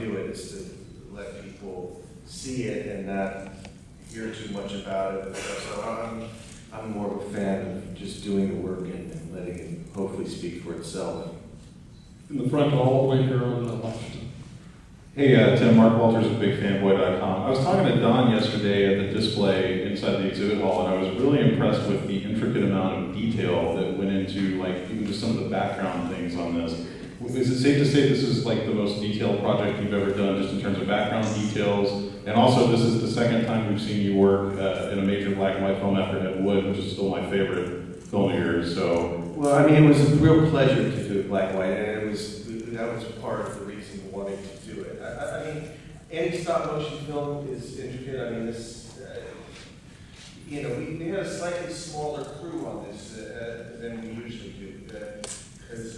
do it is to let people see it and not hear too much about it. So I'm more of a fan of just doing the work and letting it hopefully speak for itself. In the front all the way here on the left. Hey, Tim, Mark Walters of BigFanboy.com. I was talking to Don yesterday at the display inside the exhibit hall, and I was really impressed with the intricate amount of detail that went into, like, even just some of the background things on this. Is it safe to say this is like the most detailed project you've ever done, just in terms of background details? And also, this is the second time we've seen you work in a major black and white film after Ed Wood, which is still my favorite film of yours. So, well, I mean, it was a real pleasure to do it black and white, and that was part of the reason wanting to do it. I mean, any stop motion film is intricate. I mean, this, we had a slightly smaller crew on this than we usually do, because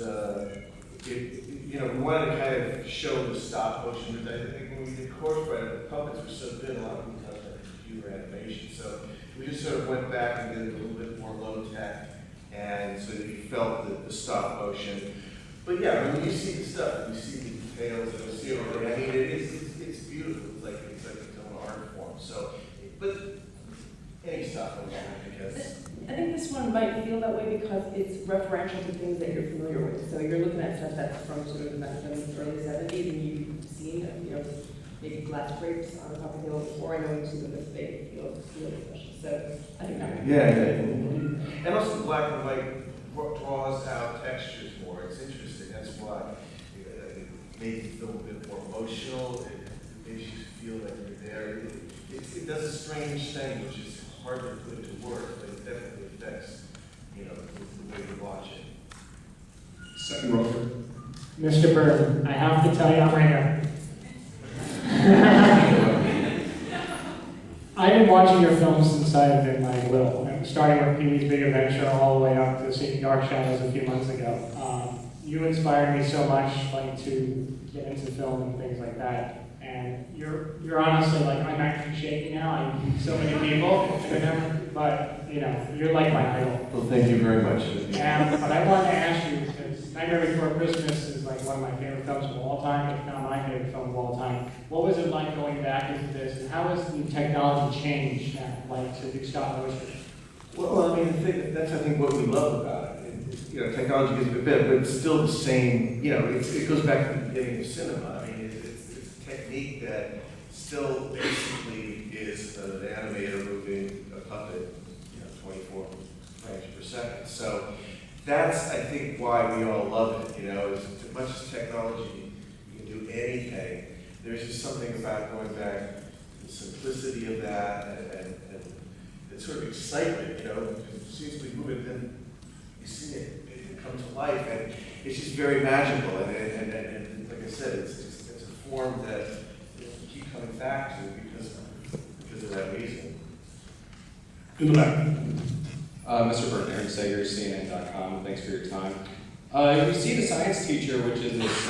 we wanted to kind of show the stop motion. But I think when we did Corpse Bride, the puppets were so good, a lot of them done computer animation. So we just sort of went back and did it a little bit more low tech, and so that you felt the stop motion. But yeah, when you see the stuff, you see the details, and you see everything. I mean, it's beautiful. It's like its own art form. So, but any stop motion, I guess. I think this one might feel that way because it's referential to things that you're familiar with. So you're looking at stuff that's from sort of the 1970s, early 70s, and you've seen, maybe glass drapes on the top of the hill before. I know you've seen this big, really special. So I think that. Yeah. And also the black and white draws out textures more. It's interesting. That's why it makes you feel a bit more emotional. It makes you feel like you're there. It does a strange thing, which is hard to put into words, but it definitely affects, the way you watch it. Second row here. Mr. Burton, I have to tell you I'm right here. I've been watching your films since I've been like little, starting with Pee-wee's Big Adventure all the way up to seeing Dark Shadows a few months ago. You inspired me so much, to get into film and things like that. And you're honestly I'm actually shaking now. I meet so many people, but you're like my idol. Well, thank you very much. But I wanted to ask you, because Nightmare Before Christmas is like one of my favorite films of all time, if not my favorite film of all time. What was it like going back into this, and how has the technology changed now, to do stop motion? Well, I mean, that's I think what we love about it. Technology gets a bit better, but it's still the same. It goes back to the beginning of cinema. I mean, it's a technique that still basically is an animator moving a puppet, 24 frames per second. So that's, I think, why we all love it. As much as technology, you can do anything. There's just something about going back to the simplicity of that and the sort of excitement. Because it seems to be moving, then you see it come to life, and it's just very magical. And like I said, it's a form that you keep coming back to because of that reason. In the back. Mr. Burton, Aaron Sager, CNN.com. Thanks for your time. You see the science teacher, which is this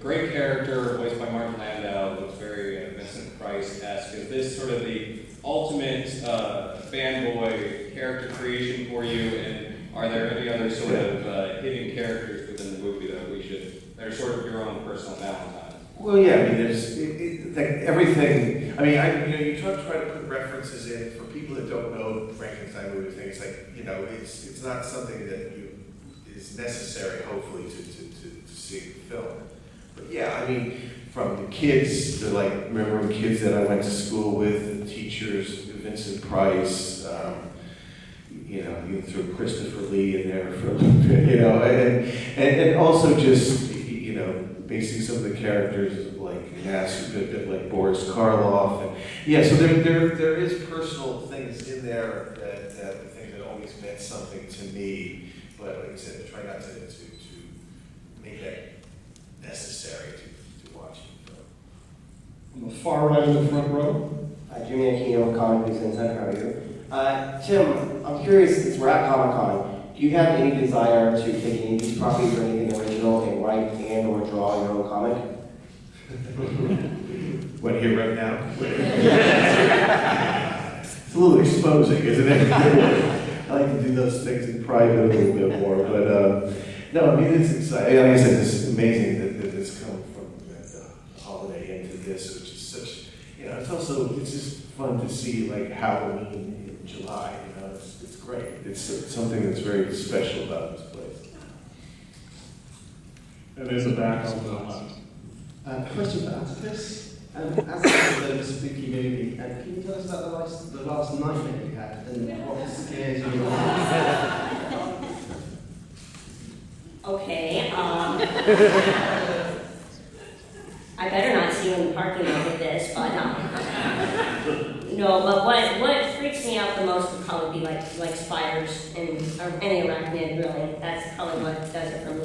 great character voiced by Martin Landau, looks very Vincent Price-esque. Is this sort of the ultimate fanboy character creation for you? And are there any other sort of hidden characters within the movie that are sort of your own personal Valentine? Well, yeah, I mean, there's everything. I mean, you try to put references in for people that don't know Frankenstein movie things. It's not something that is necessary, hopefully, to see the film. But yeah, I mean, from the kids to remember the kids that I went to school with, the teachers, Vincent Price. You threw Christopher Lee in there for a little bit, and also just, basically some of the characters a bit like Boris Karloff, and so there is personal things in there that I think that always meant something to me, but like I said, try not to make that necessary to watch the film. On the far right of the front row. Jimmy Aquino, Comic Books Insider, how are you? Tim, I'm curious, since we're at Comic-Con, do you have any desire to take any of these properties or anything original and write and or draw your own comic? What, here right now? It's a little exposing, isn't it? I like to do those things in private a little bit more, but no, I mean, it's exciting. Like I said, it's amazing that it's come from holiday into this, which is such, it's also, it's just fun to see like Halloween in July, it's great. It's something that's very special about this place. And there's a back on the left. Question for Atticus. As a member of the spooky movie, can you tell us about the last nightmare you had and what scares you? Okay, I better not see you in the parking lot with this, but no, but what freaks me out the most would probably be like spiders and or any arachnid, really. That's probably what does it for me.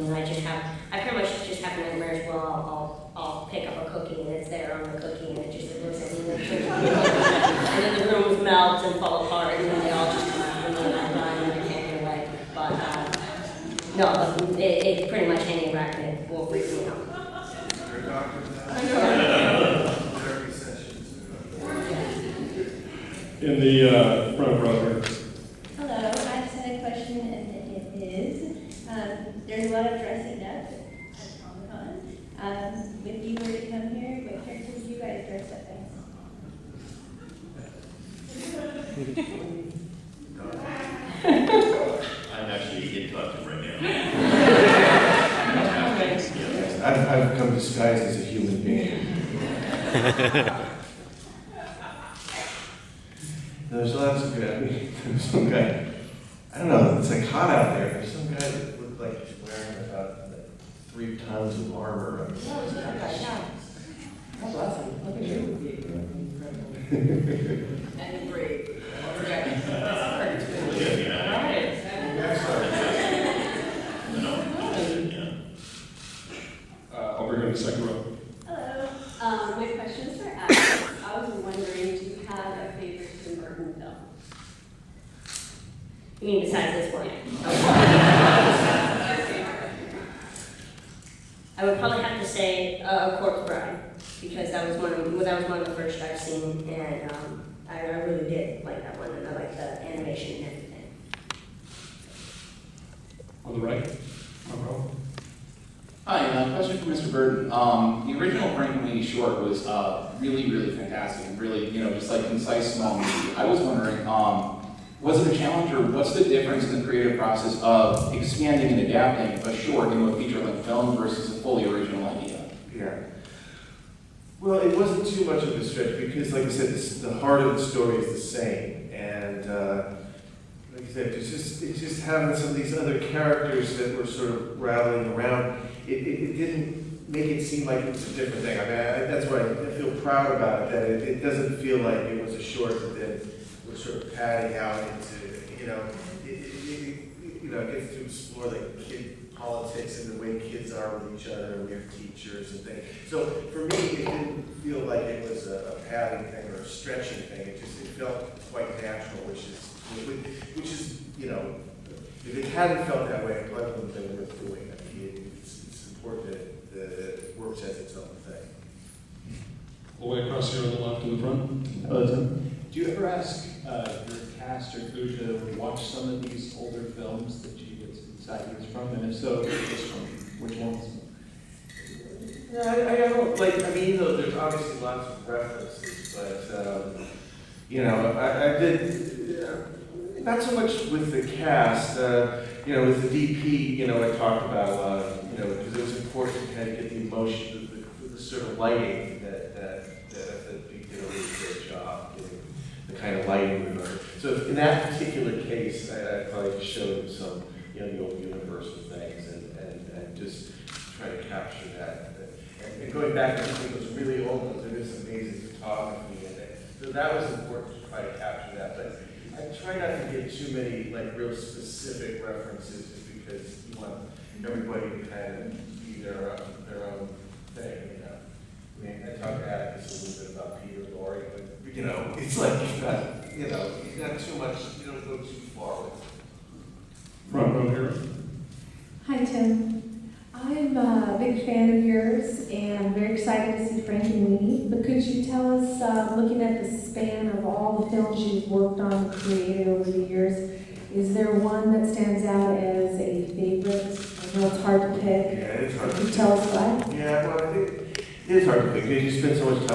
I pretty much just have nightmares. Well, I'll pick up a cookie and it's there on the cookie and it just looks at me and then the rooms melt and fall apart and then they all just come after me and I run and I can't get away. But no, but it pretty much any arachnid will freak me out. In the front row here. Hello, I just had a question, and it is, there's a lot of dressing up at Comic-Con. If you were to come here, what characters would you guys dress up as? I'm actually in touch right now. Yes, I've come disguised as a human being. There's lots of good. There's some guy. I don't know. It's like hot out there. There's some guy that looked like he's wearing about 3 tons of armor. No, it's not that, yeah. That's awesome. Look at you. And great. Okay. All right. Over here in the second row. Hello, my question is for Atticus. I was wondering, do you have a favorite Tim Burton film? You mean besides this one? I would probably have to say Corpse Bride, because that was one of the first I've seen, and I really did like that one, and I like the animation and everything. On the right. Front row. Hi, question for Mr. Burton. The original Frankenweenie short was really, really fantastic and really, just like concise, small movie. I was wondering, was it a challenge or what's the difference in the creative process of expanding and adapting a short into a feature-length film versus a fully original idea? Yeah. Well, it wasn't too much of a stretch because, like I said, the heart of the story is the same, and like I said, it's just having some of these other characters that were sort of rattling around. It didn't make it seem like it was a different thing. I mean, that's why I feel proud about it, that it doesn't feel like it was a short that then we're sort of padding out into, it gets to explore like kid politics and the way kids are with each other, and we have teachers and things. So for me, it didn't feel like it was a padding thing or a stretching thing. It felt quite natural, which is, if it hadn't felt that way, it probably wouldn't have been worth doing. I mean, it's important that it works as its own thing. All the way across here on the left in the front. Hello, Tim. Do you ever ask your cast or crew to watch some of these older films that you get insight from? And if so, which ones? No, I don't there's obviously lots of references, but I did not so much with the cast. With the DP, I talked about a lot of, because it was important to kind of get the emotion, the sort of lighting that he did a really great job getting the kind of lighting we learned. So in that particular case, I probably just showed him some, the old Universal things and just try to capture that. And going back to those really old ones, there is amazing photography in it. So that was important to try to capture that. But I try not to get too many real specific references just because you want everybody to kind of be their own thing, I mean, I talked to Atticus a little bit about Peter Lorre, but it's like not too much, you don't go too far with it. Front row here. Hi, Tim. I'm a big fan of yours and very excited to see Frankenweenie. But could you tell us, looking at the span of all the films you've worked on and created over the years, is there one that stands out as a favorite? I know it's hard to pick. Yeah, it's hard. Could you tell us why? Yeah, well, I think It is hard to pick, because you spend so much time